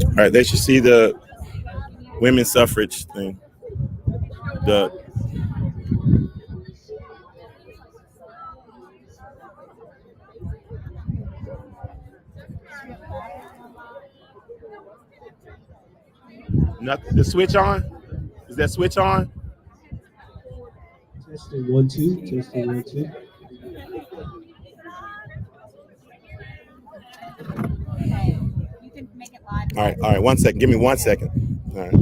All right, they should see the women's suffrage thing. The nothing. The switch on? Is that switch on? Testing 1 2. Testing 1 2. You can make it live. All right. 1 second. Give me 1 second. All right.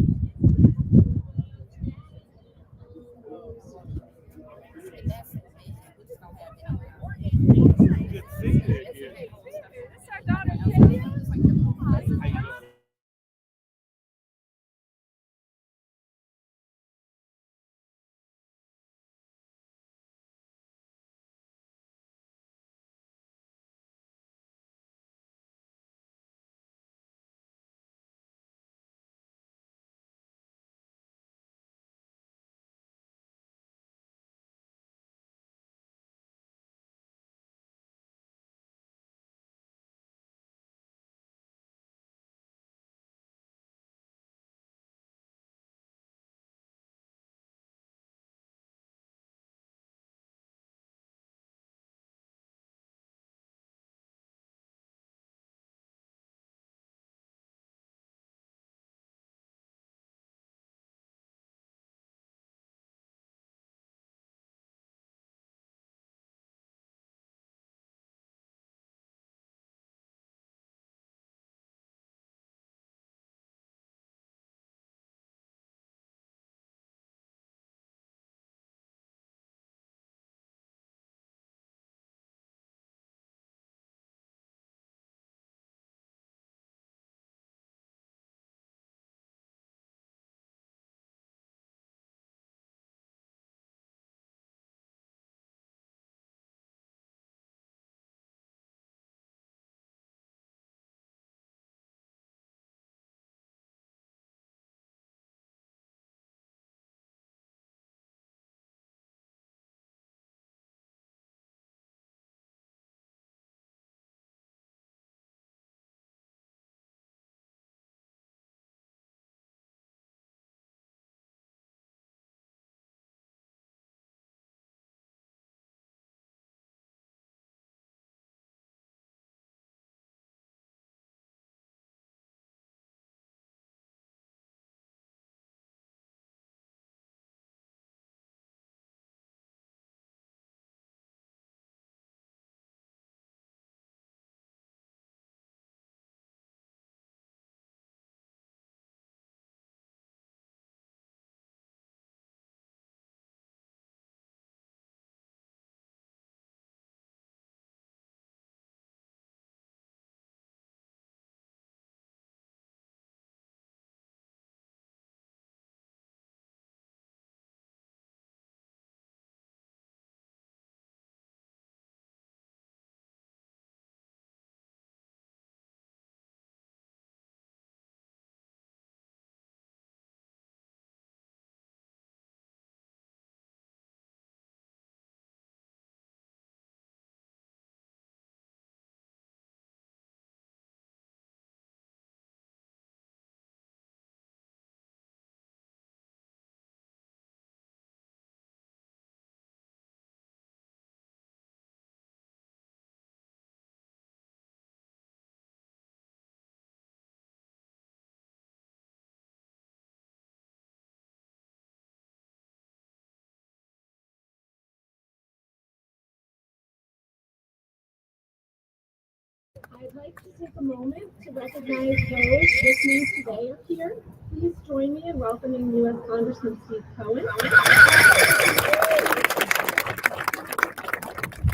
I'd like to take a moment to recognize those listening today up here. Please join me in welcoming U.S. Congressman Cohen,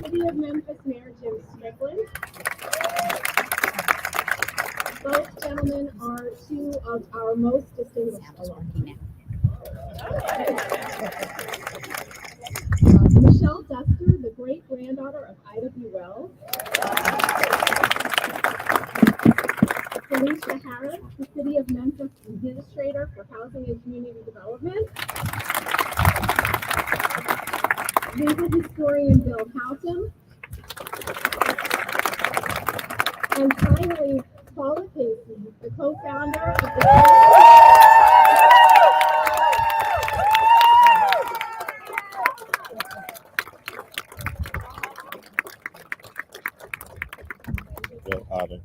City of Memphis Mayor Jim Strickland. Both gentlemen are two of our most distinguished alumni. Michelle Duster, the great-granddaughter of Ida B. Wells. Felicia Harris, the City of Memphis Administrator for Housing and Community Development. Legal historian Bill Houghton. And finally, Paula Casey, the co-founder of the Joe Hanover.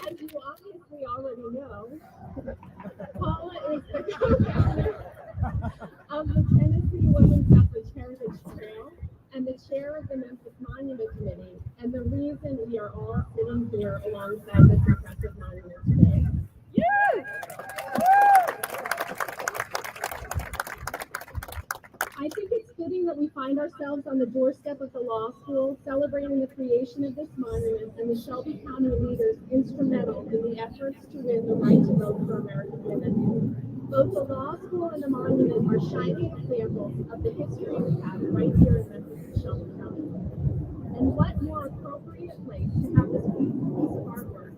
As you obviously already know, Paula is the co-founder of the Tennessee Women's Suffrage Heritage Trail and the chair of the Memphis Monument Committee, and the reason we are all sitting here alongside this impressive monument today. I think it's fitting that we find ourselves on the doorstep of the law school, celebrating the creation of this monument and the Shelby County leaders instrumental in the efforts to win the right to vote for American women. Both the law school and the monument are shining examples of the history we have right here in Memphis and Shelby County. And what more appropriate place to have this beautiful piece of artwork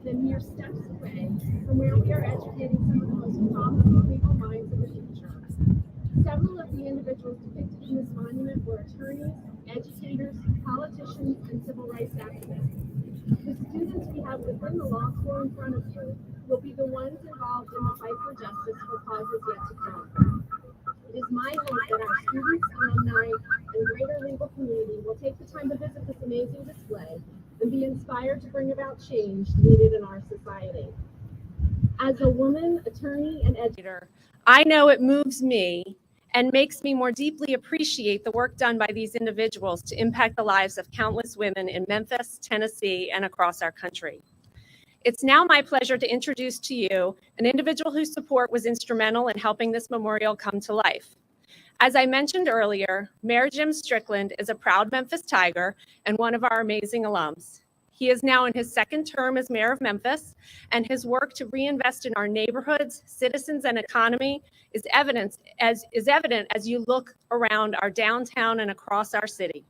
than mere steps away from where we are educating some of the most promising legal minds of the future. Several of the individuals depicted in this monument were attorneys, educators, politicians, and civil rights activists. The students we have within the law school in front of you will be the ones involved in the fight for justice for causes yet to come. It is my hope that our students, alumni, and greater legal community will take the time to visit this amazing display and be inspired to bring about change needed in our society. As a woman, attorney, and educator, I know it moves me and makes me more deeply appreciate the work done by these individuals to impact the lives of countless women in Memphis, Tennessee, and across our country. It's now my pleasure to introduce to you an individual whose support was instrumental in helping this memorial come to life. As I mentioned earlier, Mayor Jim Strickland is a proud Memphis Tiger and one of our amazing alums. He is now in his second term as mayor of Memphis, and his work to reinvest in our neighborhoods, citizens, and economy is evident as you look around our downtown and across our city.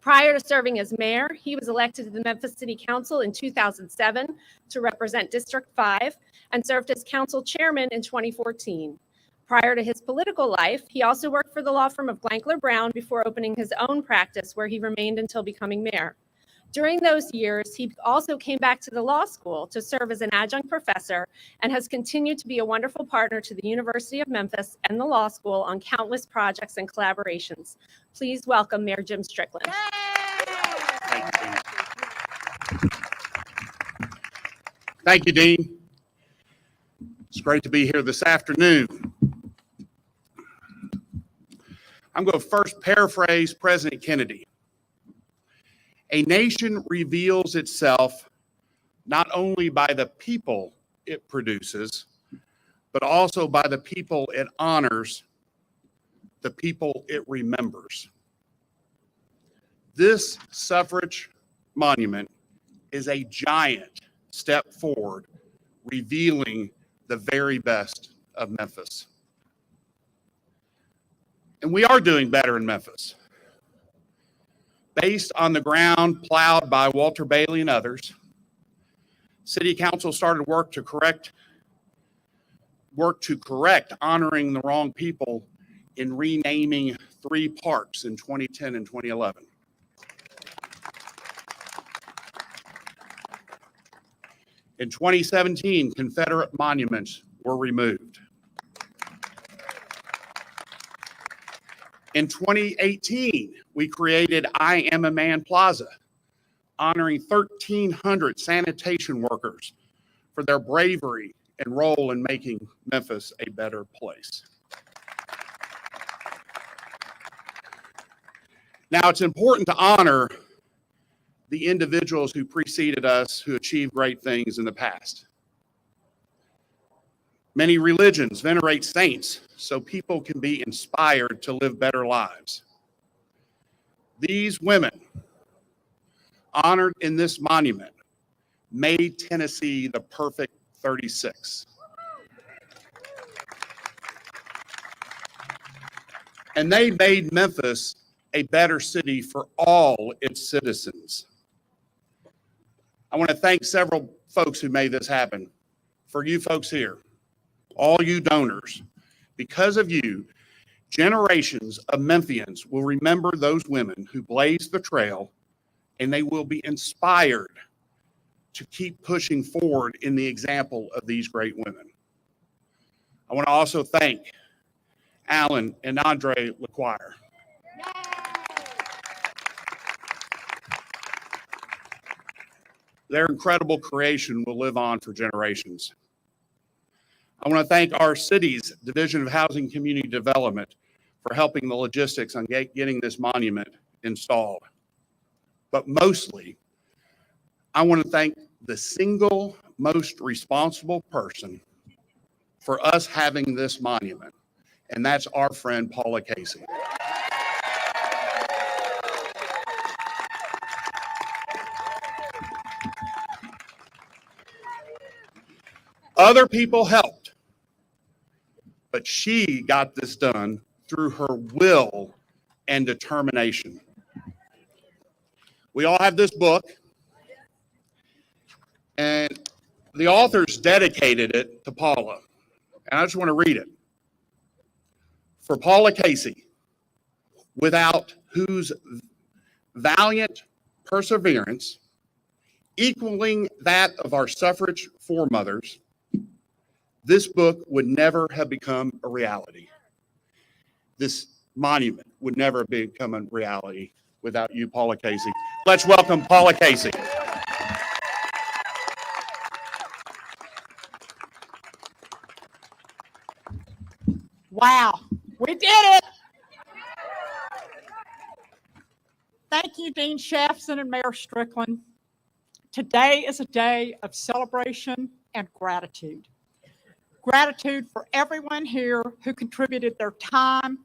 Prior to serving as mayor, he was elected to the Memphis City Council in 2007 to represent District 5 and served as council chairman in 2014. Prior to his political life, he also worked for the law firm of Glankler Brown before opening his own practice, where he remained until becoming mayor. During those years, he also came back to the law school to serve as an adjunct professor and has continued to be a wonderful partner to the University of Memphis and the law school on countless projects and collaborations. Please welcome Mayor Jim Strickland. Thank you, Dean. It's great to be here this afternoon. I'm going to first paraphrase President Kennedy. A nation reveals itself not only by the people it produces, but also by the people it honors, the people it remembers. This suffrage monument is a giant step forward, revealing the very best of Memphis. And we are doing better in Memphis. Based on the ground plowed by Walter Bailey and others, City Council started work to correct honoring the wrong people in renaming 3 parks in 2010 and 2011. In 2017, Confederate monuments were removed. In 2018, we created I Am a Man Plaza, honoring 1,300 sanitation workers for their bravery and role in making Memphis a better place. Now, it's important to honor the individuals who preceded us who achieved great things in the past. Many religions venerate saints so people can be inspired to live better lives. These women, honored in this monument, made Tennessee the perfect 36. And they made Memphis a better city for all its citizens. I want to thank several folks who made this happen. For you folks here, all you donors, because of you, Generations of Memphians will remember those women who blazed the trail, and they will be inspired to keep pushing forward in the example of these great women. I want to also thank Alan and Andre LaQuire. Their incredible creation will live on for generations. I want to thank our city's Division of Housing Community Development for helping the logistics on getting this monument installed. But mostly, I want to thank the single most responsible person for us having this monument, and that's our friend Paula Casey. Other people helped, but she got this done through her will and determination. We all have this book, and the authors dedicated it to Paula, and I just want to read it. For Paula Casey, without whose valiant perseverance, equaling that of our suffrage foremothers, this book would never have become a reality. This monument would never have become a reality without you, Paula Casey. Let's welcome Paula Casey. Wow, we did it. Thank you, Dean Shafson and Mayor Strickland. Today is a day of celebration and gratitude. Gratitude for everyone here who contributed their time,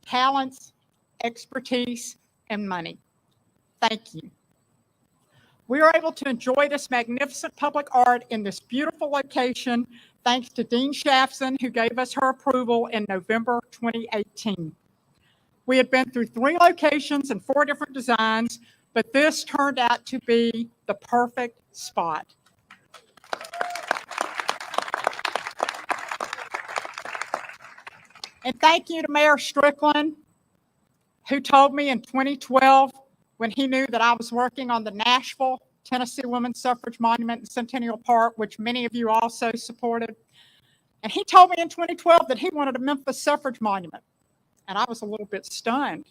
talents, expertise, and money. Thank you. We are able to enjoy this magnificent public art in this beautiful location thanks to Dean Shafson, who gave us her approval in November 2018. We had been through 3 locations and 4 different designs, but this turned out to be the perfect spot. And thank you to Mayor Strickland, who told me in 2012, when he knew that I was working on the Nashville, Tennessee Women's Suffrage Monument in Centennial Park, which many of you also supported. And he told me in 2012 that he wanted a Memphis suffrage monument. And I was a little bit stunned.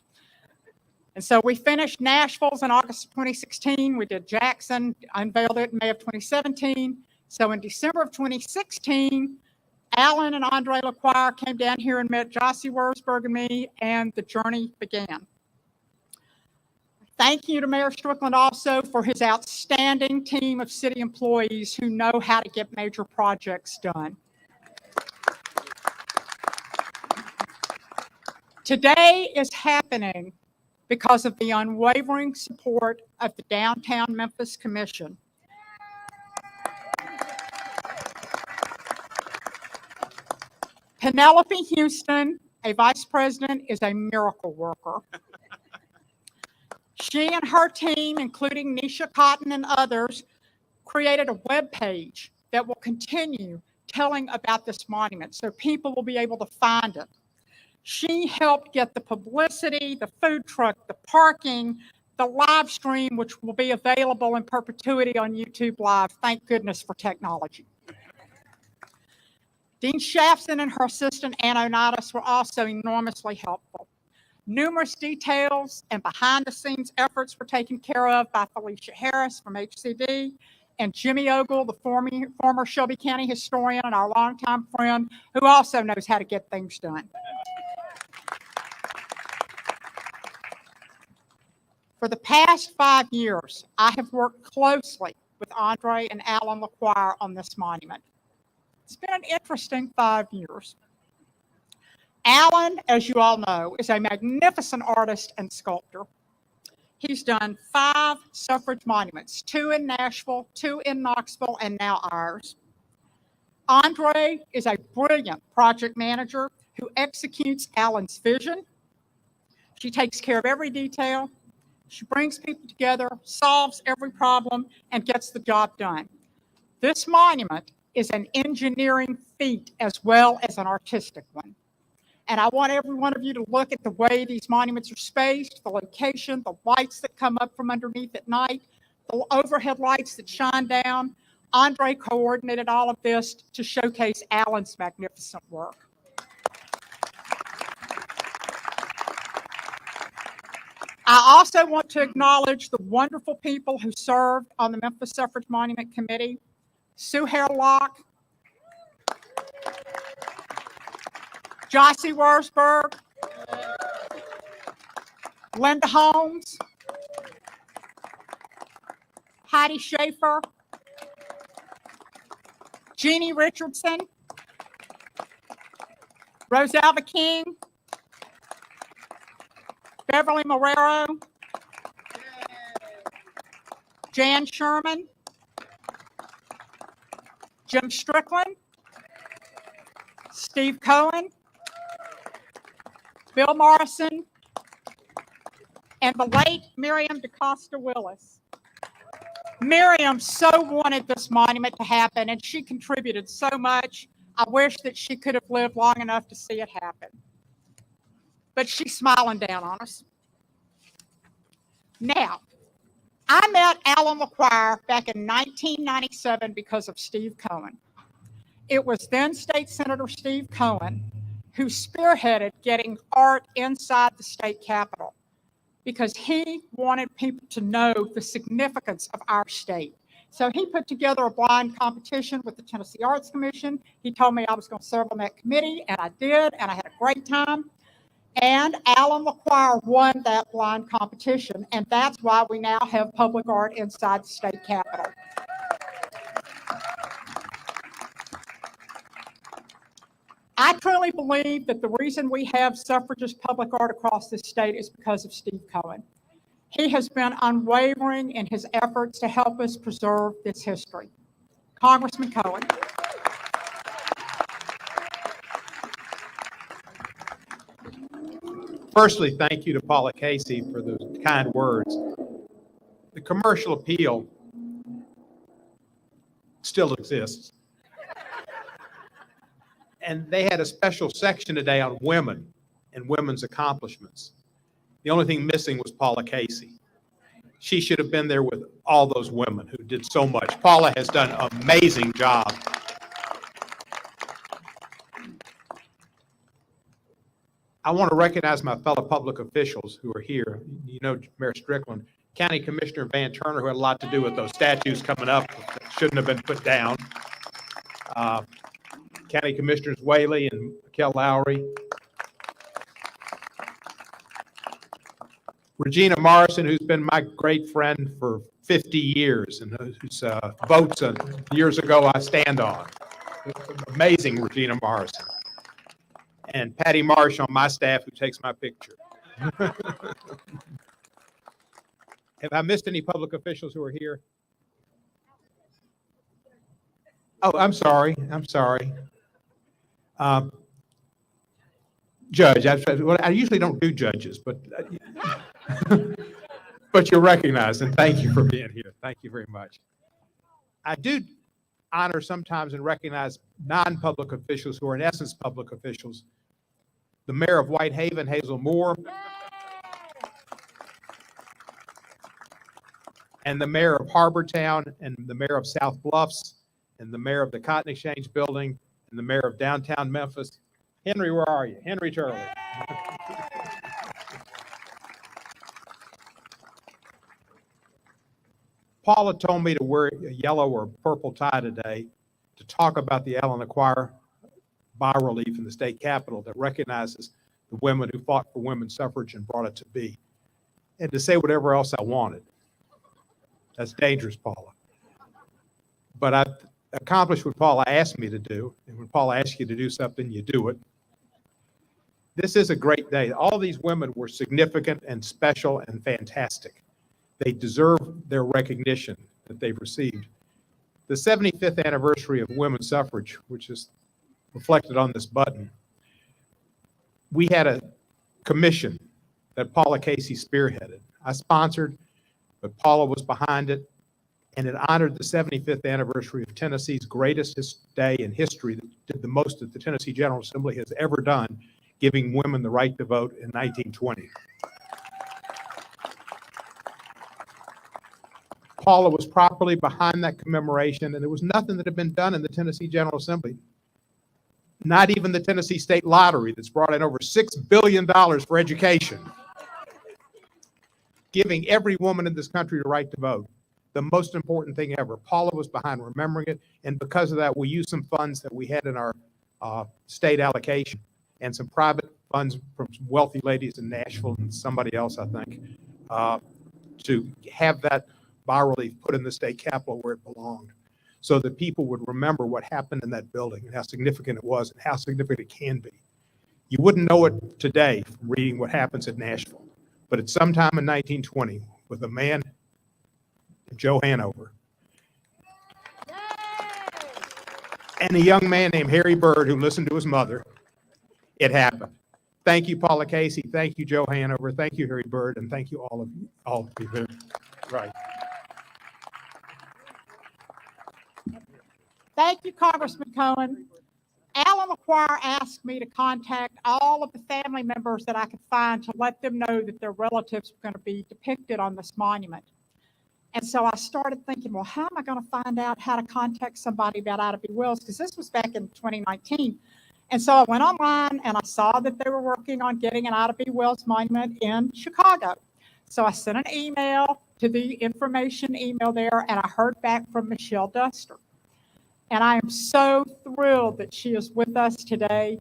And so we finished Nashville's in August of 2016. We did Jackson, unveiled it in May of 2017. So in December of 2016, Alan and Andre LaQuire came down here and met Jossie Wurzburg and me, and the journey began. Thank you to Mayor Strickland also for his outstanding team of city employees who know how to get major projects done. Today is happening because of the unwavering support of the Downtown Memphis Commission. Penelope Houston, a vice president, is a miracle worker. She and her team, including Nisha Cotton and others, created a web page that will continue telling about this monument so people will be able to find it. She helped get the publicity, the food truck, the parking, the live stream, which will be available in perpetuity on YouTube Live. Thank goodness for technology. Dean Shafson and her assistant, Ann Onatis, were also enormously helpful. Numerous details and behind-the-scenes efforts were taken care of by Felicia Harris from HCD and Jimmy Ogle, the former Shelby County historian and our longtime friend, who also knows how to get things done. For the past 5 years, I have worked closely with Andre and Alan LaQuire on this monument. It's been an interesting 5 years. Alan, as you all know, is a magnificent artist and sculptor. He's done 5 suffrage monuments, 2 in Nashville, 2 in Knoxville, and now ours. Andre is a brilliant project manager who executes Alan's vision. She takes care of every detail. She brings people together, solves every problem, and gets the job done. This monument is an engineering feat as well as an artistic one. And I want every one of you to look at the way these monuments are spaced, the location, the lights that come up from underneath at night, the overhead lights that shine down. Andre coordinated all of this to showcase Alan's magnificent work. I also want to acknowledge the wonderful people who served on the Memphis Suffrage Monument Committee. Sue Hairlock, Jossie Wurzburg, Linda Holmes, Heidi Schaefer, Jeannie Richardson, Rosalva King, Beverly Marrero, Jan Sherman, Jim Strickland, Steve Cohen, Bill Morrison, and the late Miriam DaCosta Willis. Miriam so wanted this monument to happen, and she contributed so much. I wish that she could have lived long enough to see it happen. But she's smiling down on us. Now, I met Alan LaQuire back in 1997 because of Steve Cohen. It was then State Senator Steve Cohen who spearheaded getting art inside the state capitol because he wanted people to know the significance of our state. So he put together a blind competition with the Tennessee Arts Commission. He told me I was going to serve on that committee, and I did, and I had a great time. And Alan LaQuire won that blind competition, and that's why we now have public art inside the state capitol. I truly believe that the reason we have suffragist public art across this state is because of Steve Cohen. He has been unwavering in his efforts to help us preserve this history. Congressman Cohen. Firstly, thank you to Paula Casey for those kind words. The commercial appeal still exists. And they had a special section today on women and women's accomplishments. The only thing missing was Paula Casey. She should have been there with all those women who did so much. Paula has done an amazing job. I want to recognize my fellow public officials who are here. You know, Mayor Strickland, County Commissioner Van Turner, who had a lot to do with those statues coming up that shouldn't have been put down. County Commissioners Whaley and Kel Lowry. Regina Morrison, who's been my great friend for 50 years and whose votes years ago I stand on. Amazing Regina Morrison. And Patty Marsh on my staff who takes my picture. Have I missed any public officials who are here? Oh, I'm sorry. I'm sorry. Judge, I usually don't do judges, but but you're recognized, and thank you for being here. Thank you very much. I do honor sometimes and recognize non-public officials who are in essence public officials. The mayor of Whitehaven, Hazel Moore, and the mayor of Harbortown, and the mayor of South Bluffs, and the mayor of the Cotton Exchange Building, and the mayor of downtown Memphis. Henry, where are you? Henry Turley. Paula told me to wear a yellow or purple tie today to talk about the Alan LaQuire bas-relief in the state capitol that recognizes the women who fought for women's suffrage and brought it to be, and to say whatever else I wanted. That's dangerous, Paula. But I've accomplished what Paula asked me to do, and when Paula asks you to do something, you do it. This is a great day. All these women were significant and special and fantastic. They deserve their recognition that they've received. The 75th anniversary of women's suffrage, which is reflected on this button, we had a commission that Paula Casey spearheaded. I sponsored, but Paula was behind it, and it honored the 75th anniversary of Tennessee's greatest day in history that did the most that the Tennessee General Assembly has ever done, giving women the right to vote in 1920. Paula was properly behind that commemoration, and there was nothing that had been done in the Tennessee General Assembly. Not even the Tennessee State Lottery that's brought in over $6 billion for education, giving every woman in this country the right to vote. The most important thing ever. Paula was behind remembering it, and because of that, we used some funds that we had in our state allocation and some private funds from some wealthy ladies in Nashville and somebody else, I think, to have that bas-relief put in the state capitol where it belonged, so that people would remember what happened in that building and how significant it was and how significant it can be. You wouldn't know it today from reading what happens at Nashville, but at some time in 1920, with a man, Joe Hanover, and a young man named Harry Byrd who listened to his mother, it happened. Thank you, Paula Casey. Thank you, Joe Hanover. Thank you, Harry Byrd, and thank you all of you. Right. Thank you, Congressman Cohen. Alan McQuire asked me to contact all of the family members that I could find to let them know that their relatives were going to be depicted on this monument. And so I started thinking, well, how am I going to find out how to contact somebody about Ida B. Wells? Because this was back in 2019. And so I went online and I saw that they were working on getting an Ida B. Wells monument in Chicago. So I sent an email to the information email there, and I heard back from Michelle Duster. And I am so thrilled that she is with us today.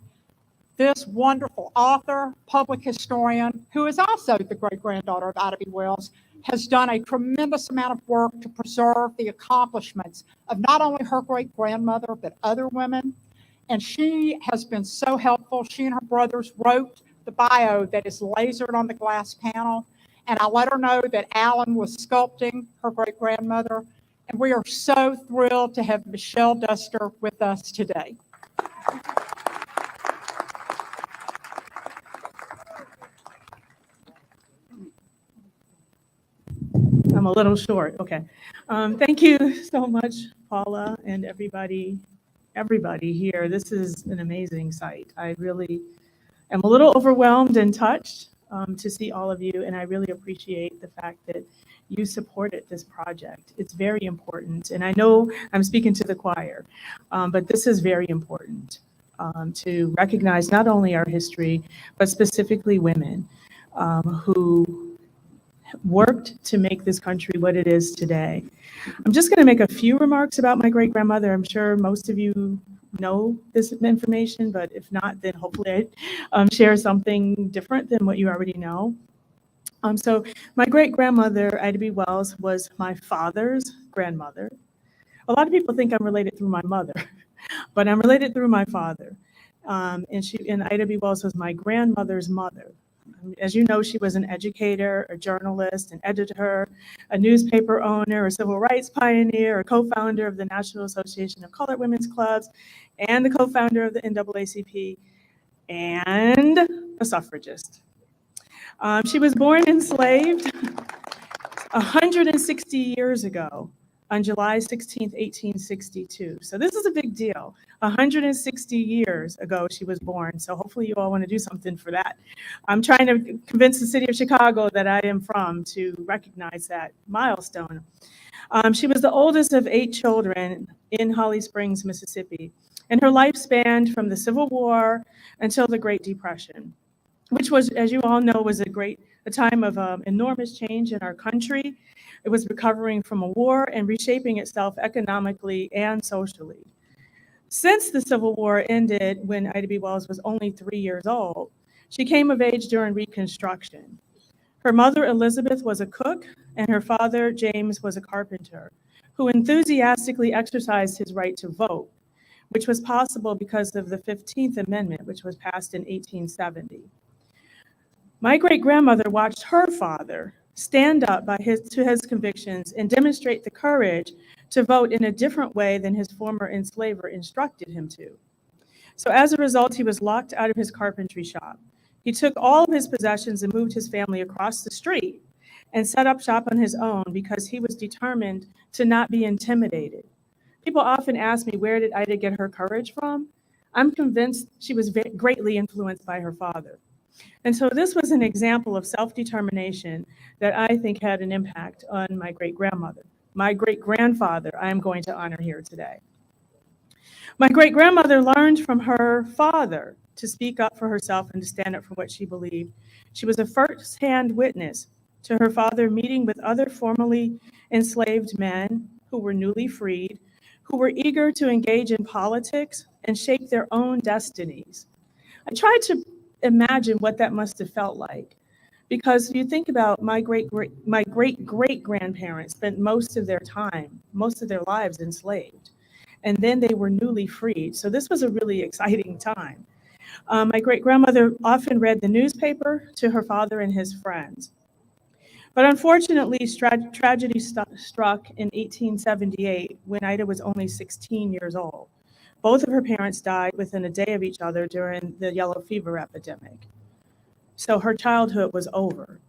This wonderful author, public historian, who is also the great-granddaughter of Ida B. Wells, has done a tremendous amount of work to preserve the accomplishments of not only her great-grandmother, but other women. And she has been so helpful. She and her brothers wrote the bio that is lasered on the glass panel. And I let her know that Alan was sculpting her great-grandmother. And we are so thrilled to have Michelle Duster with us today. I'm a little short. Okay. Thank you so much, Paula, and everybody here. This is an amazing site. I really am a little overwhelmed and touched to see all of you, and I really appreciate the fact that you supported this project. It's very important, and I know I'm speaking to the choir, but this is very important to recognize not only our history, but specifically women who worked to make this country what it is today. I'm just going to make a few remarks about my great-grandmother. I'm sure most of you know this information, but if not, then hopefully I share something different than what you already know. So my great-grandmother, Ida B. Wells, was my father's grandmother. A lot of people think I'm related through my mother, but I'm related through my father. And Ida B. Wells was my grandmother's mother. As you know, she was an educator, a journalist, an editor, a newspaper owner, a civil rights pioneer, a co-founder of the National Association of Colored Women's Clubs, and the co-founder of the NAACP, and a suffragist. She was born enslaved 160 years ago on July 16th, 1862. So this is a big deal. 160 years ago she was born. So hopefully you all want to do something for that. I'm trying to convince the city of Chicago that I am from to recognize that milestone. She was the oldest of 8 children in Holly Springs, Mississippi. And her life spanned from the Civil War until the Great Depression, which was, as you all know, was a time of enormous change in our country. It was recovering from a war and reshaping itself economically and socially. Since the Civil War ended when Ida B. Wells was only 3 years old, she came of age during Reconstruction. Her mother, Elizabeth, was a cook, and her father, James, was a carpenter, who enthusiastically exercised his right to vote, which was possible because of the 15th Amendment, which was passed in 1870. My great-grandmother watched her father stand up to his convictions and demonstrate the courage to vote in a different way than his former enslaver instructed him to. So as a result, he was locked out of his carpentry shop. He took all of his possessions and moved his family across the street and set up shop on his own because he was determined to not be intimidated. People often ask me, where did Ida get her courage from? I'm convinced she was greatly influenced by her father. And so this was an example of self-determination that I think had an impact on my great-grandmother. My great-grandfather, I am going to honor here today. My great-grandmother learned from her father to speak up for herself and to stand up for what she believed. She was a first-hand witness to her father meeting with other formerly enslaved men who were newly freed, who were eager to engage in politics and shape their own destinies. I tried to imagine what that must have felt like, because you think about my great-great-grandparents spent most of their time, most of their lives enslaved, and then they were newly freed. So this was a really exciting time. My great-grandmother often read the newspaper to her father and his friends. But unfortunately, tragedy struck in 1878 when Ida was only 16 years old. Both of her parents died within a day of each other during the yellow fever epidemic. So her childhood was over.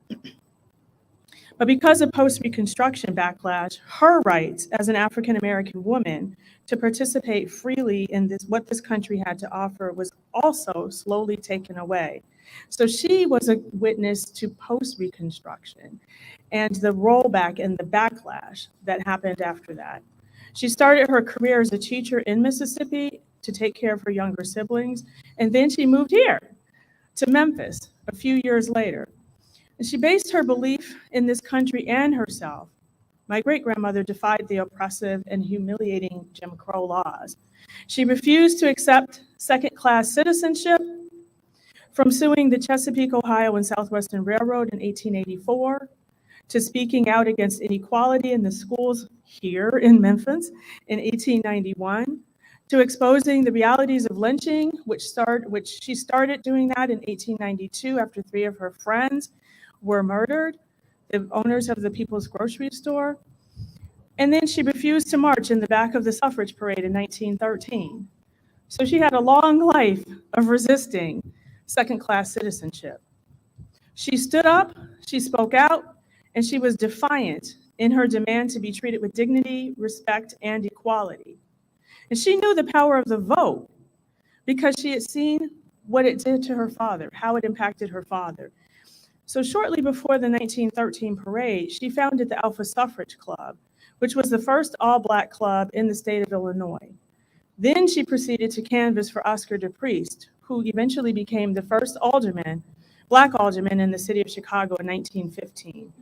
But because of post-Reconstruction backlash, her rights as an African-American woman to participate freely in what this country had to offer was also slowly taken away. So she was a witness to post-Reconstruction and the rollback and the backlash that happened after that. She started her career as a teacher in Mississippi to take care of her younger siblings, and then she moved here to Memphis a few years later. And she based her belief in this country and herself. My great-grandmother defied the oppressive and humiliating Jim Crow laws. She refused to accept second-class citizenship, from suing the Chesapeake, Ohio and Southwestern Railroad in 1884, to speaking out against inequality in the schools here in Memphis in 1891, to exposing the realities of lynching, which she started doing that in 1892 after 3 of her friends were murdered, the owners of the People's Grocery Store. And then she refused to march in the back of the Suffrage Parade in 1913. So she had a long life of resisting second-class citizenship. She stood up, she spoke out, and she was defiant in her demand to be treated with dignity, respect, and equality. And she knew the power of the vote because she had seen what it did to her father, how it impacted her father. So shortly before the 1913 parade, she founded the Alpha Suffrage Club, which was the first all-Black club in the state of Illinois. Then she proceeded to canvass for Oscar DePriest, who eventually became the first Black alderman in the city of Chicago in 1915.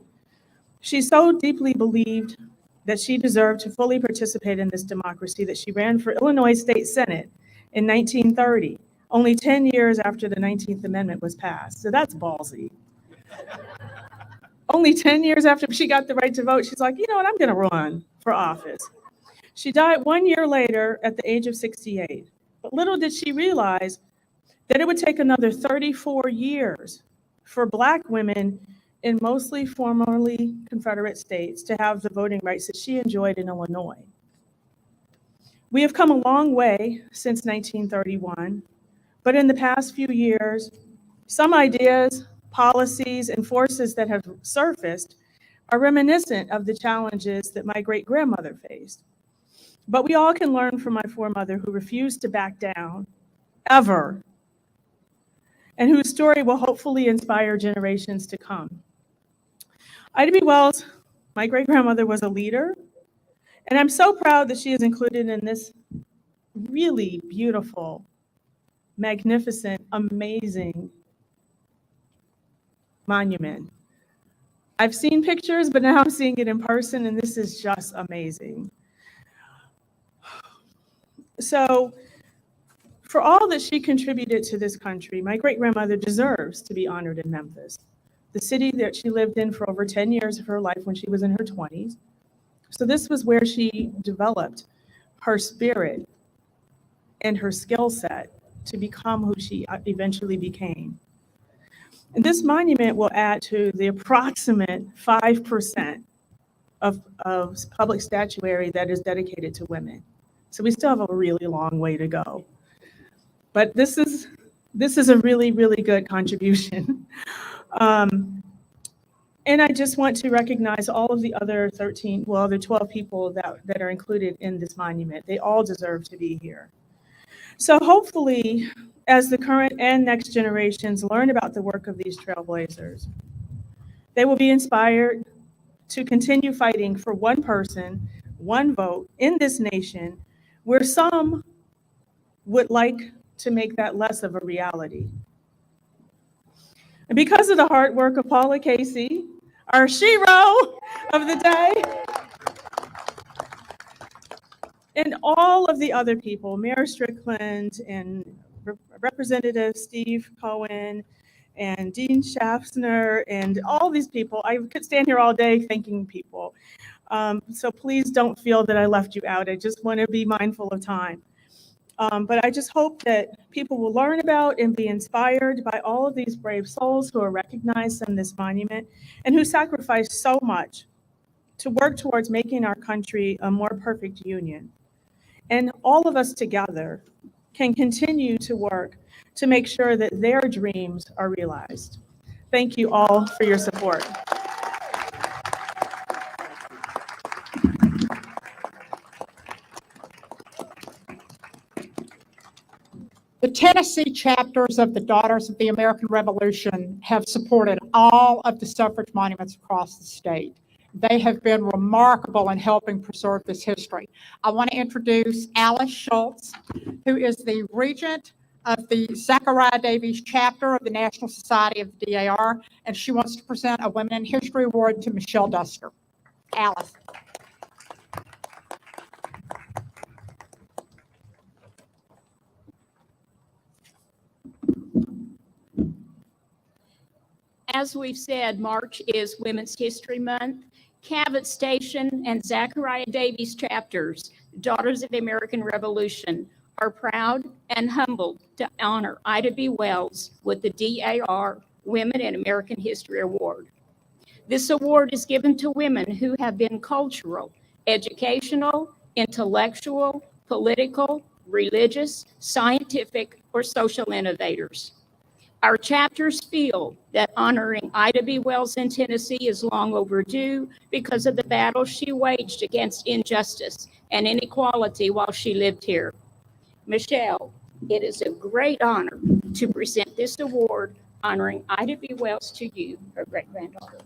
She so deeply believed that she deserved to fully participate in this democracy that she ran for Illinois State Senate in 1930, only 10 years after the 19th Amendment was passed. So that's ballsy. Only 10 years after she got the right to vote, she's like, you know what, I'm gonna run for office. She died 1 year later at the age of 68. But little did she realize that it would take another 34 years for Black women in mostly formerly Confederate states to have the voting rights that she enjoyed in Illinois. We have come a long way since 1931, but in the past few years, some ideas, policies, and forces that have surfaced are reminiscent of the challenges that my great-grandmother faced. But we all can learn from my foremother, who refused to back down, ever, and whose story will hopefully inspire generations to come. Ida B. Wells, my great-grandmother, was a leader, and I'm so proud that she is included in this really beautiful, magnificent, amazing monument. I've seen pictures, but now I'm seeing it in person, and this is just amazing. So, for all that she contributed to this country, my great-grandmother deserves to be honored in Memphis, the city that she lived in for over 10 years of her life when she was in her 20s. So this was where she developed her spirit and her skill set to become who she eventually became. And this monument will add to the approximate 5% of public statuary that is dedicated to women. So we still have a really long way to go. But this is a really, really good contribution. And I just want to recognize all of the other 12 people that are included in this monument. They all deserve to be here. So hopefully, as the current and next generations learn about the work of these trailblazers, they will be inspired to continue fighting for one person, one vote in this nation, where some would like to make that less of a reality. And because of the hard work of Paula Casey, our shero of the day, and all of the other people, Mayor Strickland and Representative Steve Cohen and Dean Schaffner and all these people, I could stand here all day thanking people. So please don't feel that I left you out. I just want to be mindful of time. But I just hope that people will learn about and be inspired by all of these brave souls who are recognized in this monument and who sacrificed so much to work towards making our country a more perfect union. And all of us together can continue to work to make sure that their dreams are realized. Thank you all for your support. The Tennessee chapters of the Daughters of the American Revolution have supported all of the suffrage monuments across the state. They have been remarkable in helping preserve this history. I want to introduce Alice Schultz, who is the regent of the Zachariah Davies chapter of the National Society of the DAR, and she wants to present a Women in History Award to Michelle Duster. Alice. As we've said, March is Women's History Month. Cabot Station and Zachariah Davies chapters, Daughters of the American Revolution, are proud and humbled to honor Ida B. Wells with the DAR Women in American History Award. This award is given to women who have been cultural, educational, intellectual, political, religious, scientific, or social innovators. Our chapters feel that honoring Ida B. Wells in Tennessee is long overdue because of the battle she waged against injustice and inequality while she lived here. Michelle, it is a great honor to present this award honoring Ida B. Wells to you, her great-granddaughter.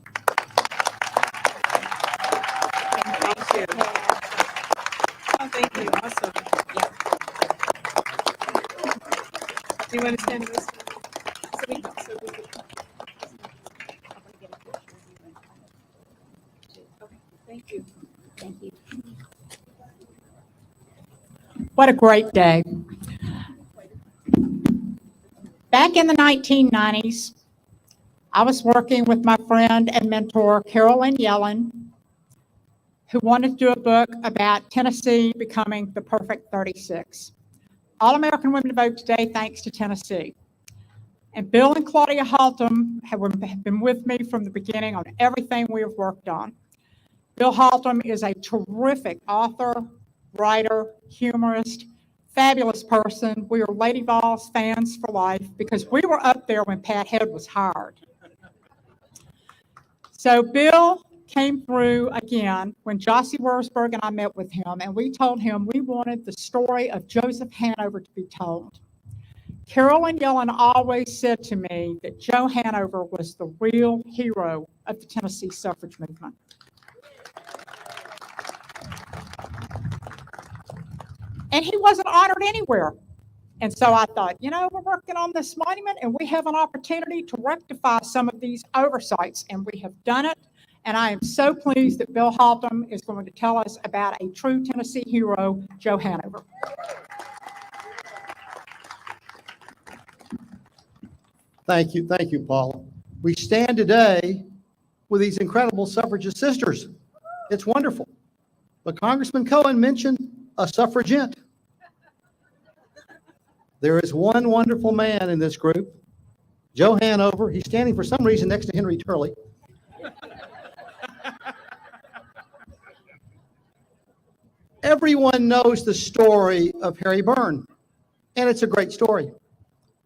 Thank you. Oh, thank you. Awesome. Do you want to stand this? Thank you. Thank you. What a great day. Back in the 1990s, I was working with my friend and mentor, Carolyn Yellen, who wanted to do a book about Tennessee becoming the perfect 36. All American Women to Vote today, thanks to Tennessee. And Bill and Claudia Haltom have been with me from the beginning on everything we have worked on. Bill Haltom is a terrific author, writer, humorist, fabulous person. We are Lady Vols fans for life because we were up there when Pat Head was hired. So Bill came through again when Jossie Wurzburg and I met with him, and we told him we wanted the story of Joseph Hanover to be told. Carolyn Yellen always said to me that Joe Hanover was the real hero of the Tennessee suffrage movement. And he wasn't honored anywhere. And so I thought, you know, we're working on this monument and we have an opportunity to rectify some of these oversights, and we have done it. And I am so pleased that Bill Haltom is going to tell us about a true Tennessee hero, Joe Hanover. Thank you, Paula. We stand today with these incredible suffragist sisters. It's wonderful. But Congressman Cohen mentioned a suffragette. There is one wonderful man in this group, Joe Hanover. He's standing for some reason next to Henry Turley. Everyone knows the story of Harry Byrne, and it's a great story.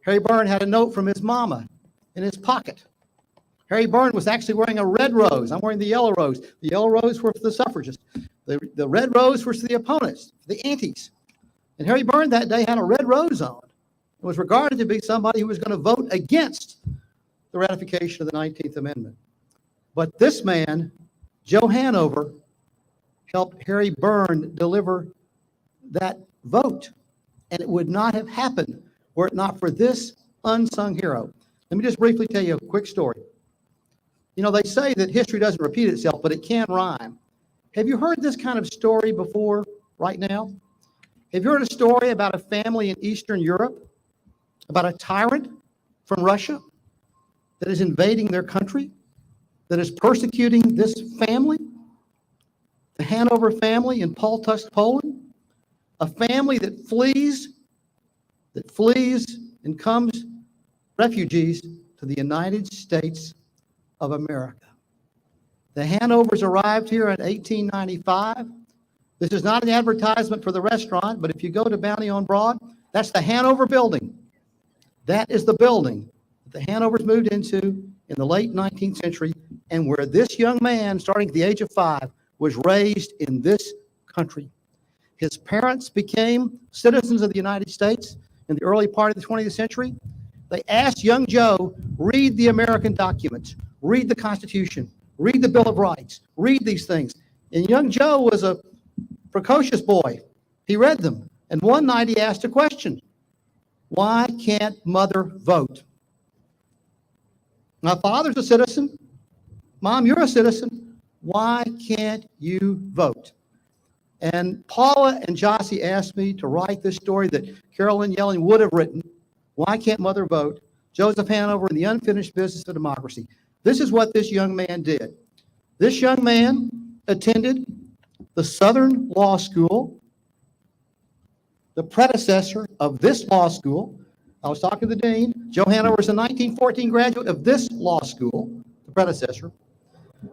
Harry Byrne had a note from his mama in his pocket. Harry Byrne was actually wearing a red rose. I'm wearing the yellow rose. The yellow rose were for the suffragists. The red rose was for the opponents, the antis. And Harry Byrne that day had a red rose on. It was regarded to be somebody who was going to vote against the ratification of the 19th Amendment. But this man, Joe Hanover, helped Harry Byrne deliver that vote. And it would not have happened were it not for this unsung hero. Let me just briefly tell you a quick story. You know, they say that history doesn't repeat itself, but it can rhyme. Have you heard this kind of story before right now? Have you heard a story about a family in Eastern Europe, about a tyrant from Russia that is invading their country, that is persecuting this family? The Hanover family in Poltusk, Poland, a family that flees and comes refugees to the United States of America. The Hanovers arrived here in 1895. This is not an advertisement for the restaurant, but if you go to Bounty on Broad, that's the Hanover building. That is the building that the Hanovers moved into in the late 19th century, and where this young man, starting at the age of 5, was raised in this country. His parents became citizens of the United States in the early part of the 20th century. They asked young Joe, read the American documents, read the Constitution, read the Bill of Rights, read these things. And young Joe was a precocious boy. He read them. And one night he asked a question: why can't mother vote? My father's a citizen. Mom, you're a citizen. Why can't you vote? And Paula and Jossie asked me to write this story that Carolyn Yelling would have written. Why can't mother vote? Joseph Hanover and the unfinished business of democracy. This is what this young man did. This young man attended the Southern Law School, the predecessor of this law school. I was talking to the dean. Joe Hanover is a 1914 graduate of this law school, the predecessor.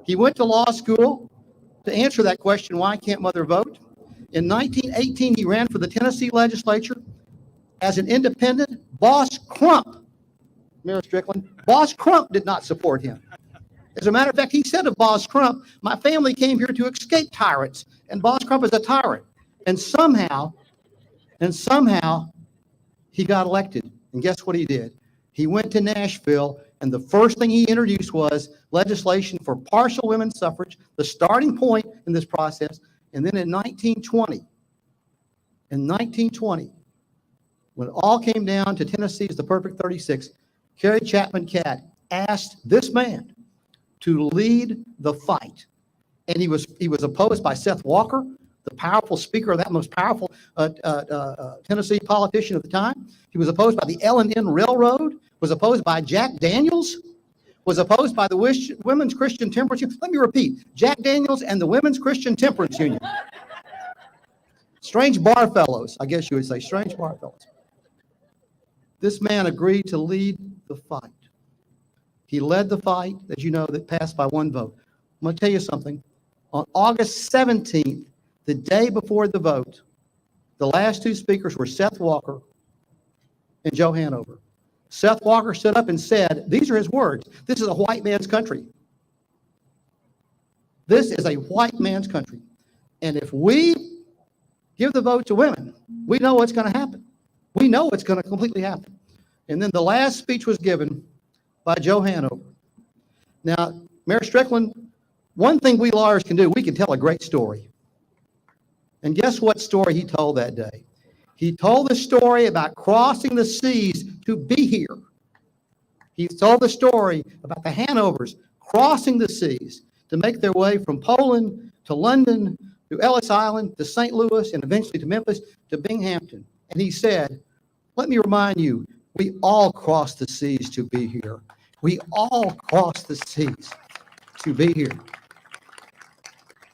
He went to law school to answer that question, why can't mother vote? In 1918, he ran for the Tennessee legislature as an independent. Boss Crump, Mayor Strickland, Boss Crump did not support him. As a matter of fact, he said of Boss Crump, my family came here to escape tyrants, and Boss Crump is a tyrant. And somehow, he got elected. And guess what he did? He went to Nashville, and the first thing he introduced was legislation for partial women's suffrage, the starting point in this process. And then in 1920, when it all came down to Tennessee's the perfect 36, Carrie Chapman Catt asked this man to lead the fight. And he was opposed by Seth Walker, the powerful speaker of that most powerful Tennessee politician at the time. He was opposed by the L&N Railroad, was opposed by Jack Daniels, was opposed by the Women's Christian Temperance Union. Let me repeat, Jack Daniels and the Women's Christian Temperance Union. Strange bar fellows, I guess you would say, strange bar fellows. This man agreed to lead the fight. He led the fight, as you know, that passed by one vote. I'm going to tell you something. On August 17th, the day before the vote, the last two speakers were Seth Walker and Joe Hanover. Seth Walker stood up and said, these are his words, this is a white man's country. This is a white man's country. And if we give the vote to women, we know what's going to happen. We know what's going to completely happen. And then the last speech was given by Joe Hanover. Now, Mayor Strickland, one thing we lawyers can do, we can tell a great story. And guess what story he told that day? He told the story about crossing the seas to be here. He told the story about the Hanovers crossing the seas to make their way from Poland to London to Ellis Island to St. Louis and eventually to Memphis to Binghamton. And he said, let me remind you, we all crossed the seas to be here. We all crossed the seas to be here.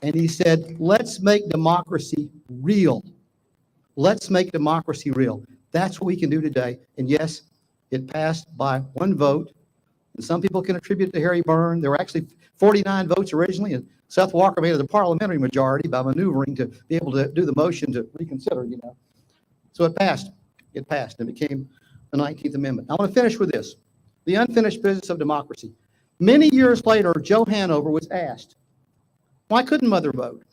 And he said, let's make democracy real. Let's make democracy real. That's what we can do today. And yes, it passed by one vote. And some people can attribute it to Harry Byrne. There were actually 49 votes originally, and Seth Walker made it a parliamentary majority by maneuvering to be able to do the motion to reconsider, you know. So it passed. It passed and became the 19th Amendment. I want to finish with this, the unfinished business of democracy. Many years later, Joe Hanover was asked, why couldn't mother vote?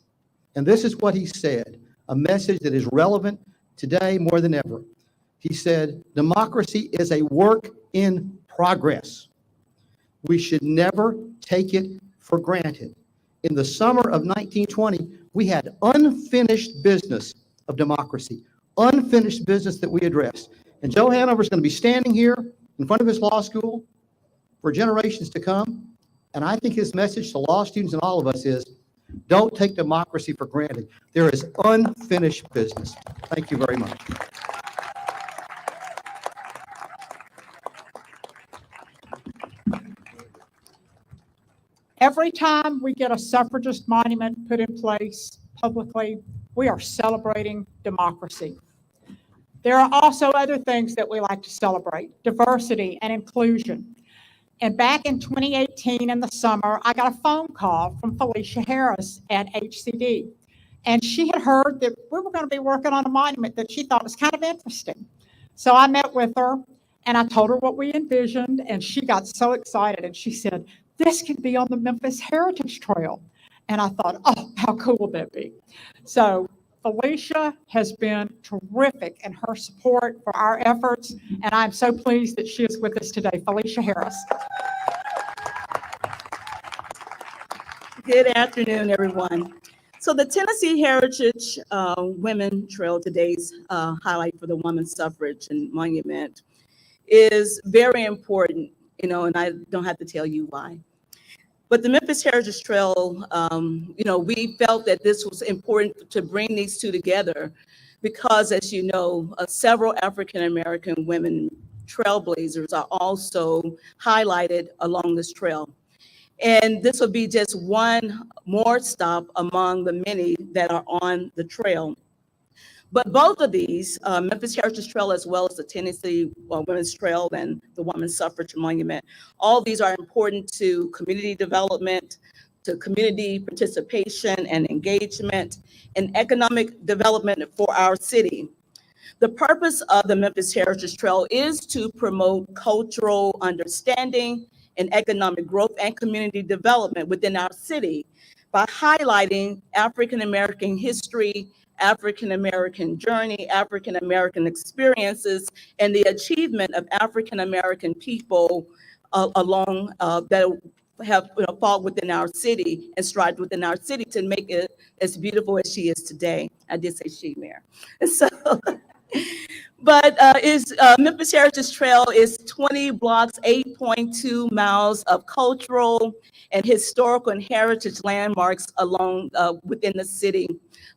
And this is what he said, a message that is relevant today more than ever. He said, democracy is a work in progress. We should never take it for granted. In the summer of 1920, we had unfinished business of democracy, unfinished business that we addressed. And Joe Hanover is going to be standing here in front of his law school for generations to come. And I think his message to law students and all of us is, don't take democracy for granted. There is unfinished business. Thank you very much. Every time we get a suffragist monument put in place publicly, we are celebrating democracy. There are also other things that we like to celebrate: diversity and inclusion. And back in 2018 in the summer, I got a phone call from Felicia Harris at HCD. And she had heard that we were going to be working on a monument that she thought was kind of interesting. So I met with her and I told her what we envisioned, and she got so excited and she said, this could be on the Memphis Heritage Trail. And I thought, oh, how cool would that be? So Felicia has been terrific in her support for our efforts, and I'm so pleased that she is with us today. Felicia Harris. Good afternoon, everyone. So the Tennessee Heritage Women Trail, today's highlight for the women's suffrage and monument, is very important, you know, and I don't have to tell you why. But the Memphis Heritage Trail, you know, we felt that this was important to bring these two together because, as you know, several African-American women trailblazers are also highlighted along this trail. And this will be just one more stop among the many that are on the trail. But both of these, Memphis Heritage Trail as well as the Tennessee Women's Trail and the Women's Suffrage Monument, all these are important to community development, to community participation and engagement, and economic development for our city. The purpose of the Memphis Heritage Trail is to promote cultural understanding and economic growth and community development within our city by highlighting African-American history, African-American journey, African-American experiences, and the achievement of African-American people along that have fought within our city and strived within our city to make it as beautiful as she is today. I did say she, Mayor. So, but Memphis Heritage Trail is 20 blocks, 8.2 miles of cultural and historical and heritage landmarks along within the city.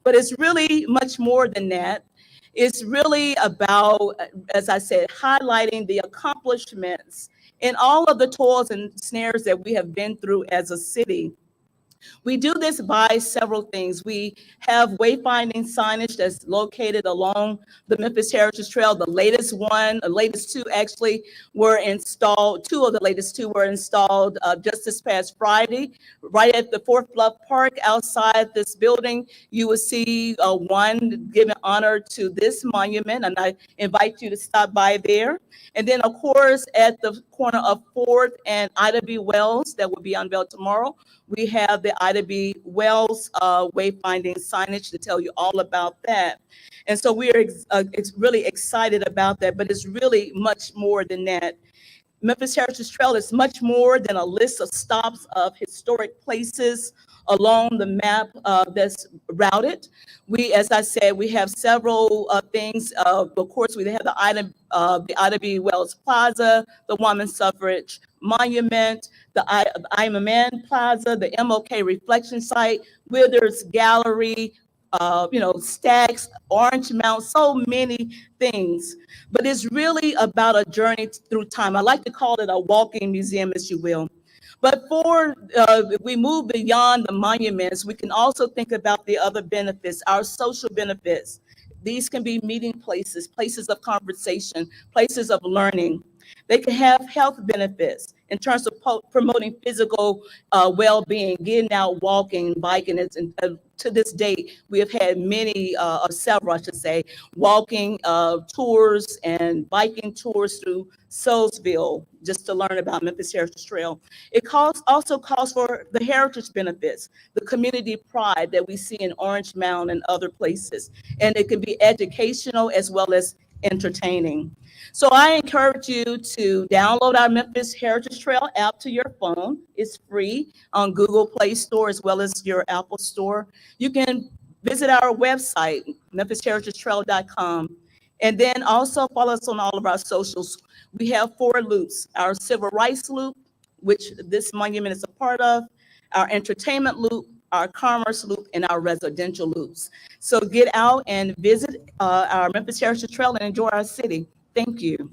But it's really much more than that. It's really about, as I said, highlighting the accomplishments and all of the toils and snares that we have been through as a city. We do this by several things. We have wayfinding signage that's located along the Memphis Heritage Trail. The latest two actually were installed. Two of the latest two were installed just this past Friday, right at the Fourth Bluff Park outside this building. You will see one giving honor to this monument, and I invite you to stop by there. And then, of course, at the corner of 4th and Ida B. Wells, that will be unveiled tomorrow, we have the Ida B. Wells wayfinding signage to tell you all about that. And so we are really excited about that, but it's really much more than that. Memphis Heritage Trail is much more than a list of stops of historic places along the map that's routed. We, as I said, we have several things. Of course, we have the Ida B. Wells Plaza, the Women's Suffrage Monument, the I Am a Man Plaza, the MLK Reflection Site, Withers Gallery, Stacks, Orange Mount, so many things. But it's really about a journey through time. I like to call it a walking museum, as you will. But if we move beyond the monuments, we can also think about the other benefits, our social benefits. These can be meeting places, places of conversation, places of learning. They can have health benefits in terms of promoting physical well-being, getting out, walking, biking. To this date, we have had many, or several, I should say, walking tours and biking tours through Soulsville, just to learn about Memphis Heritage Trail. It also calls for the heritage benefits, the community pride that we see in Orange Mound and other places. And it can be educational as well as entertaining. So I encourage you to download our Memphis Heritage Trail app to your phone. It's free on Google Play Store as well as your Apple Store. You can visit our website, memphisheritagetrail.com. And then also follow us on all of our socials. We have 4 loops: our civil rights loop, which this monument is a part of, our entertainment loop, our commerce loop, and our residential loops. So get out and visit our Memphis Heritage Trail and enjoy our city. Thank you.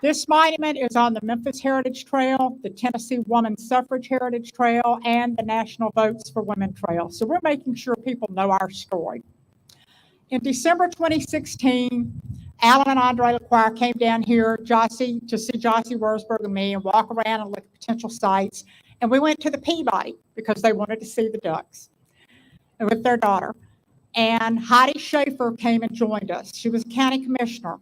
This monument is on the Memphis Heritage Trail, the Tennessee Woman Suffrage Heritage Trail, and the National Votes for Women Trail. So we're making sure people know our story. In December 2016, Alan and Andre LaQuire came down here to see Jossie Wurzburg and me and walk around and look at potential sites. And we went to the Peabody because they wanted to see the ducks and with their daughter. And Heidi Schaefer came and joined us. She was a county commissioner.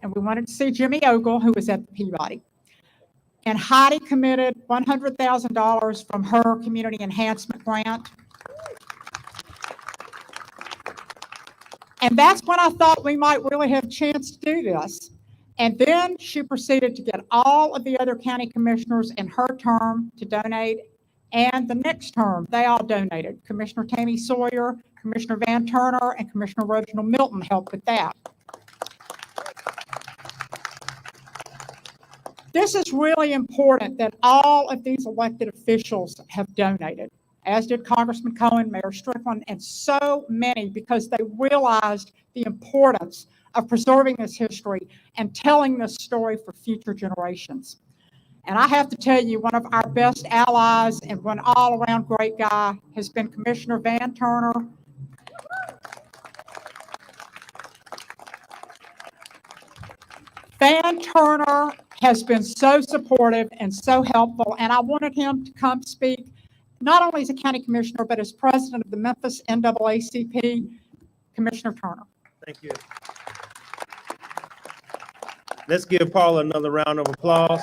And we wanted to see Jimmy Ogle, who was at the Peabody. And Heidi committed $100,000 from her community enhancement grant. And that's when I thought we might really have a chance to do this. And then she proceeded to get all of the other county commissioners in her term to donate. And the next term, they all donated. Commissioner Tammy Sawyer, Commissioner Van Turner, and Commissioner Reginald Milton helped with that. This is really important that all of these elected officials have donated, as did Congressman Cohen, Mayor Strickland, and so many, because they realized the importance of preserving this history and telling this story for future generations. And I have to tell you, one of our best allies and one all-around great guy has been Commissioner Van Turner. Van Turner has been so supportive and so helpful, and I wanted him to come speak, not only as a county commissioner, but as president of the Memphis NAACP. Commissioner Turner. Thank you. Let's give Paula another round of applause.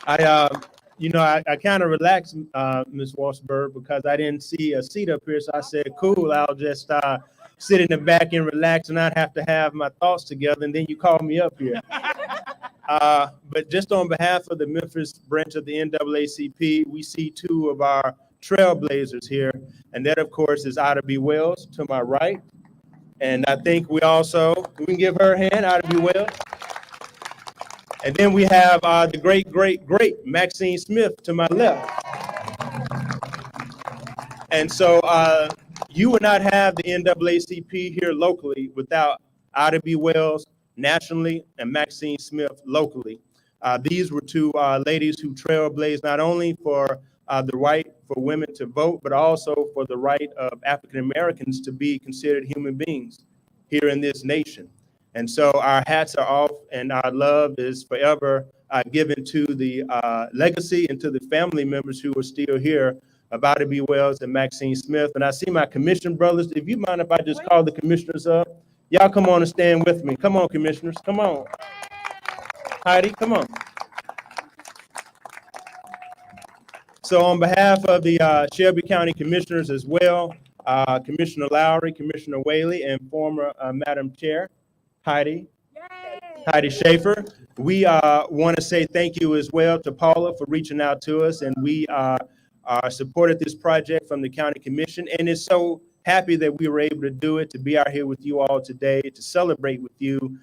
I kind of relaxed, Ms. Wurzburg, because I didn't see a seat up here, so I said, cool, I'll just sit in the back and relax and not have to have my thoughts together, and then you call me up here. But just on behalf of the Memphis branch of the NAACP, we see 2 of our trailblazers here, and that, of course, is Ida B. Wells to my right. And I think we can give her a hand, Ida B. Wells. And then we have the great, great, great Maxine Smith to my left. And so you would not have the NAACP here locally without Ida B. Wells nationally and Maxine Smith locally. These were 2 ladies who trailblazed not only for the right for women to vote, but also for the right of African Americans to be considered human beings here in this nation. And so our hats are off, and our love is forever given to the legacy and to the family members who are still here, Ida B. Wells and Maxine Smith. And I see my commission brothers. If you mind if I just call the commissioners up? Y'all come on and stand with me. Come on, commissioners, come on. Heidi, come on. So on behalf of the Shelby County Commissioners as well, Commissioner Lowry, Commissioner Whaley, and former Madam Chair, Heidi Schaefer, we want to say thank you as well to Paula for reaching out to us, and we supported this project from the County Commission, and it's so happy that we were able to do it, to be out here with you all today, to celebrate with you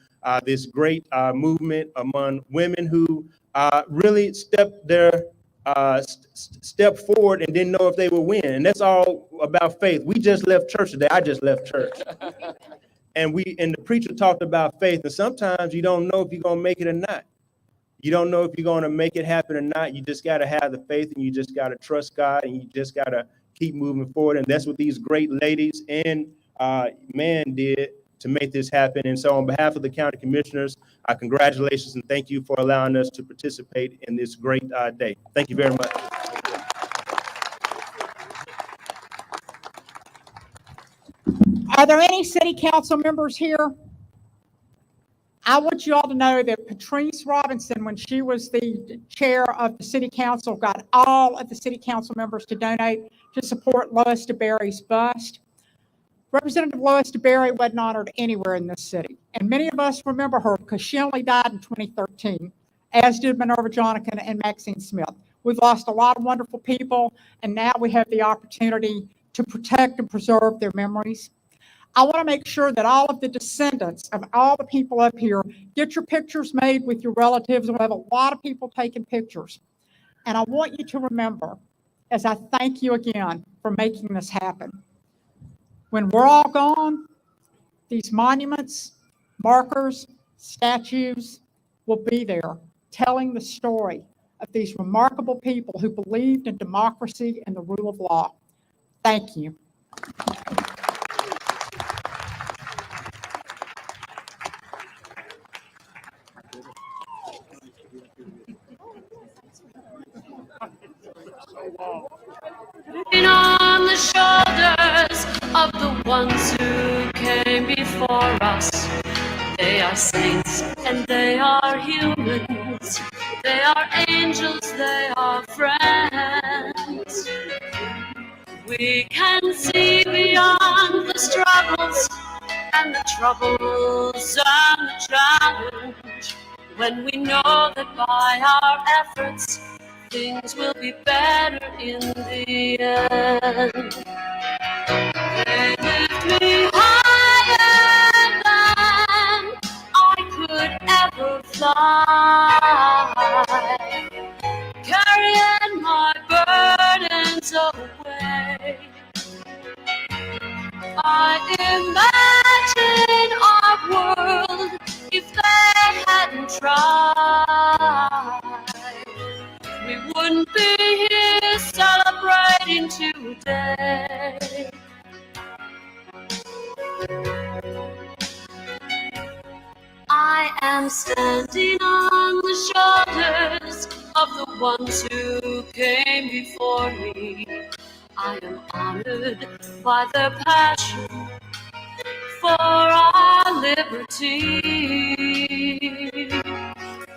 this great movement among women who really stepped forward and didn't know if they would win. And that's all about faith. We just left church today. I just left church. And the preacher talked about faith. And sometimes you don't know if you're going to make it or not. You don't know if you're going to make it happen or not. You just got to have the faith, and you just got to trust God, and you just got to keep moving forward. And that's what these great ladies and man did to make this happen. And so on behalf of the county commissioners, congratulations and thank you for allowing us to participate in this great day. Thank you very much. Are there any city council members here? I want you all to know that Patrice Robinson, when she was the chair of the city council, got all of the city council members to donate to support Lois DeBerry's bust. Representative Lois DeBerry wasn't honored anywhere in this city. And many of us remember her because she only died in 2013, as did Minerva Jonathan and Maxine Smith. We've lost a lot of wonderful people, and now we have the opportunity to protect and preserve their memories. I want to make sure that all of the descendants of all the people up here get your pictures made with your relatives. We'll have a lot of people taking pictures. And I want you to remember, as I thank you again for making this happen, when we're all gone, these monuments, markers, statues will be there telling the story of these remarkable people who believed in democracy and the rule of law. Thank you. On the shoulders of the ones who came before us. They are saints and they are humans. They are angels, they are friends. We can see beyond the struggles and the troubles and the challenge when we know that by our efforts things will be better in the end. They lift me higher than I could ever fly, carrying my burdens away. I imagine our world if they hadn't tried. We wouldn't be here celebrating today. I am standing on the shoulders of the ones who came before me. I am honored by their passion for our liberty.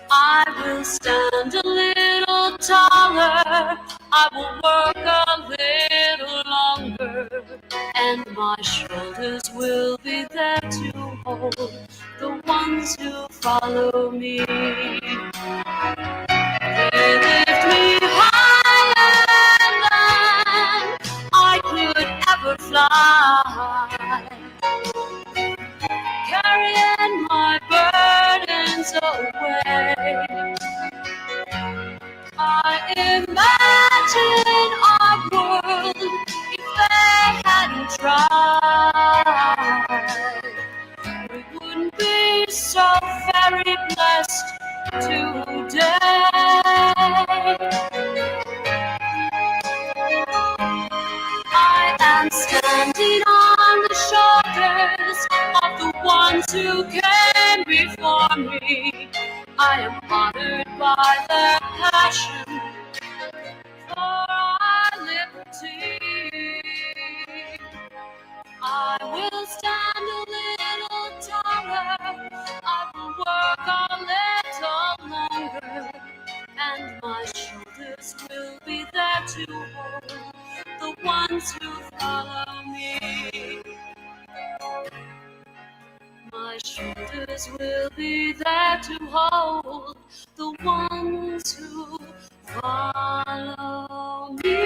I will stand a little taller, I will work a little longer, and my shoulders will be there to hold the ones who follow me. They lift me higher than I could ever fly, carrying my burdens away. I imagine our world if they hadn't tried. We wouldn't be so very blessed today. I am standing on the shoulders of the ones who came before me. I am honored by their passion for our liberty. I will stand a little taller, I will work a little longer, and my shoulders will be there to hold the ones who follow me. My shoulders will be there to hold the ones who follow me.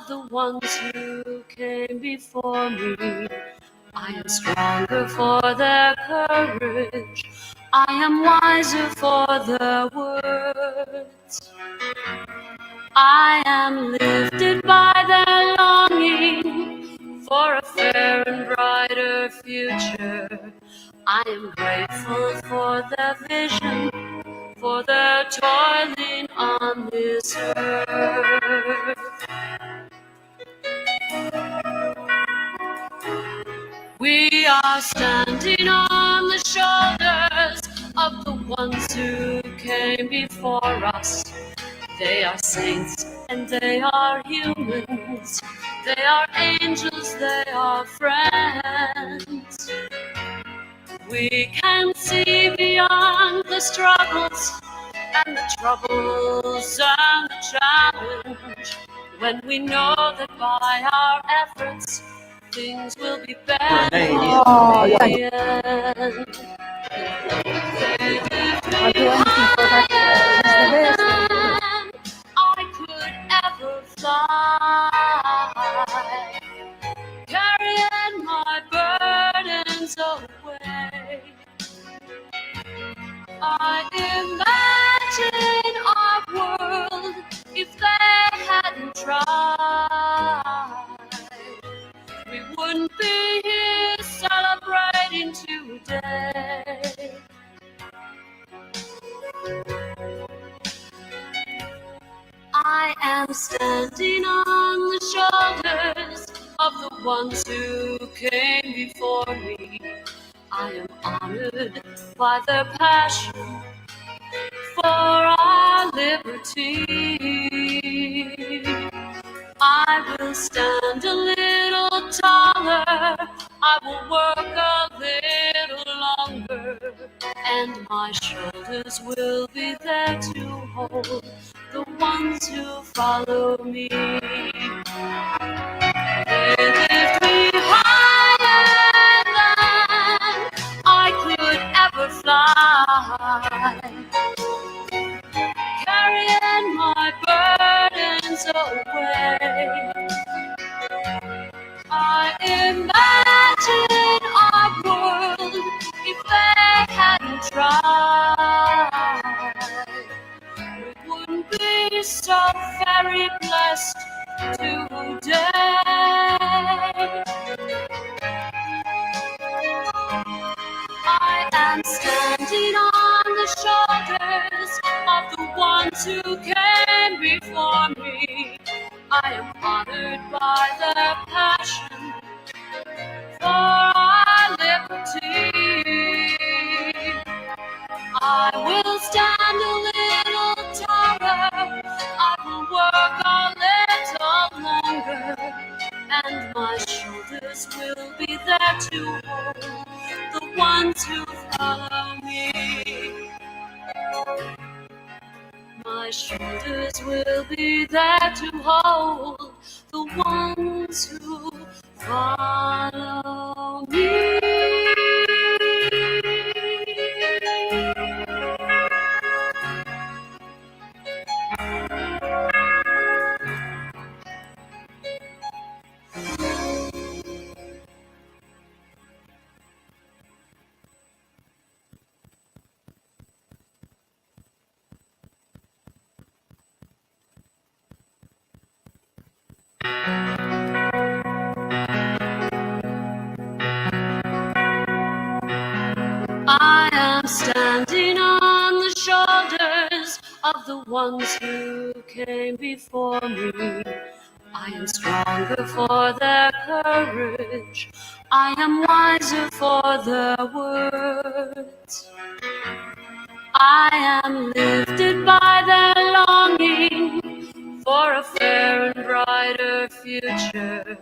the ones who came before me. I am stronger for their courage. I am wiser for their words. I am lifted by their longing for a fair and brighter future. I am grateful for their vision, for their toiling on this earth. We are standing on the shoulders of the ones who came before us. They are saints and they are humans. They are angels, they are friends. We can see beyond the struggles and the troubles and the challenge when we know that by our efforts things will be better in the end. I could ever fly, carrying my burdens away. I imagine our world if they hadn't tried. We wouldn't be here celebrating today. I am standing on the shoulders of the ones who came before me. I am honored by their passion for our liberty. I will stand a little taller, I will work a little longer, and my shoulders will be there to hold the ones who follow me. They lift me higher than I could ever fly, carrying my burdens away. I imagine our world if they hadn't tried. We wouldn't be so very blessed today. I am standing on the shoulders of the ones who came before me. I am honored by their passion for our liberty. I will stand a little taller, I will work a little longer, and my shoulders will be there to hold the ones who follow me. My shoulders will be there to hold the ones who follow me. I am standing on the shoulders of the ones who came before me. I am stronger for their courage. I am wiser for their words. I am lifted by their longing for a fair and brighter future.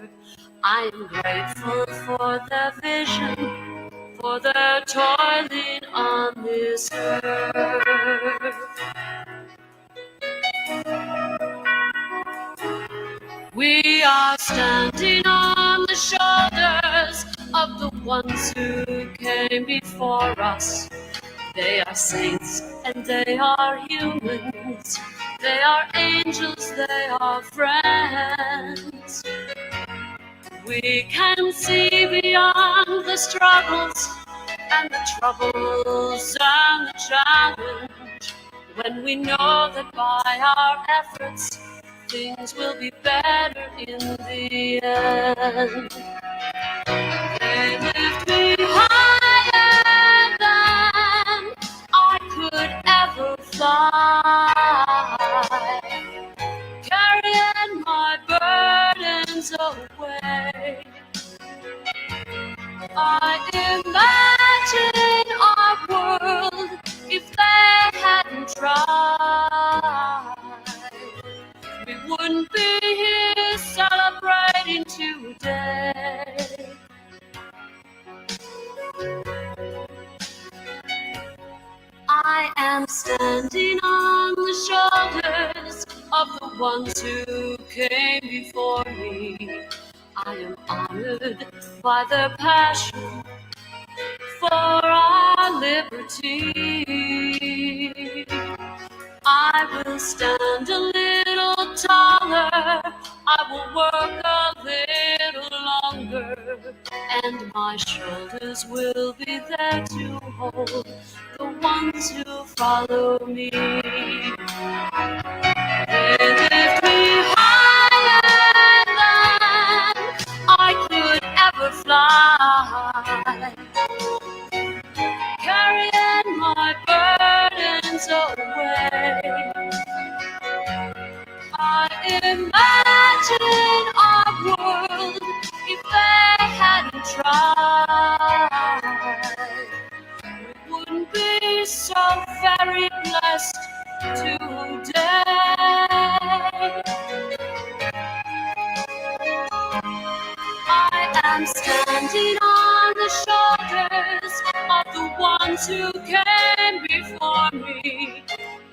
I am grateful for their vision, for their toiling on this earth. We are standing on the shoulders of the ones who came before us. They are saints and they are humans. They are angels, they are friends. We can see beyond the struggles and the troubles and the challenge when we know that by our efforts things will be better in the end. They lift me higher than I could ever fly, carrying my burdens away. I imagine our world if they hadn't tried. We wouldn't be here celebrating today. I am standing on the shoulders of the ones who came before me. I am honored by their passion for our liberty. I will stand a little taller, I will work a little longer, and my shoulders will be there to hold the ones who follow me. They lift me higher than I could ever fly, carrying my burdens away. I imagine our world if they hadn't tried. We wouldn't be so very blessed today. I am standing on the shoulders of the ones who came before me.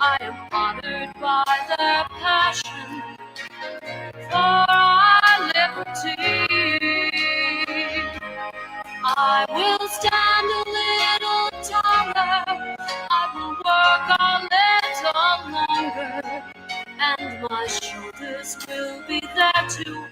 I am honored by their passion for our liberty. I will stand a little taller, I will work a little longer, and my shoulders will be there to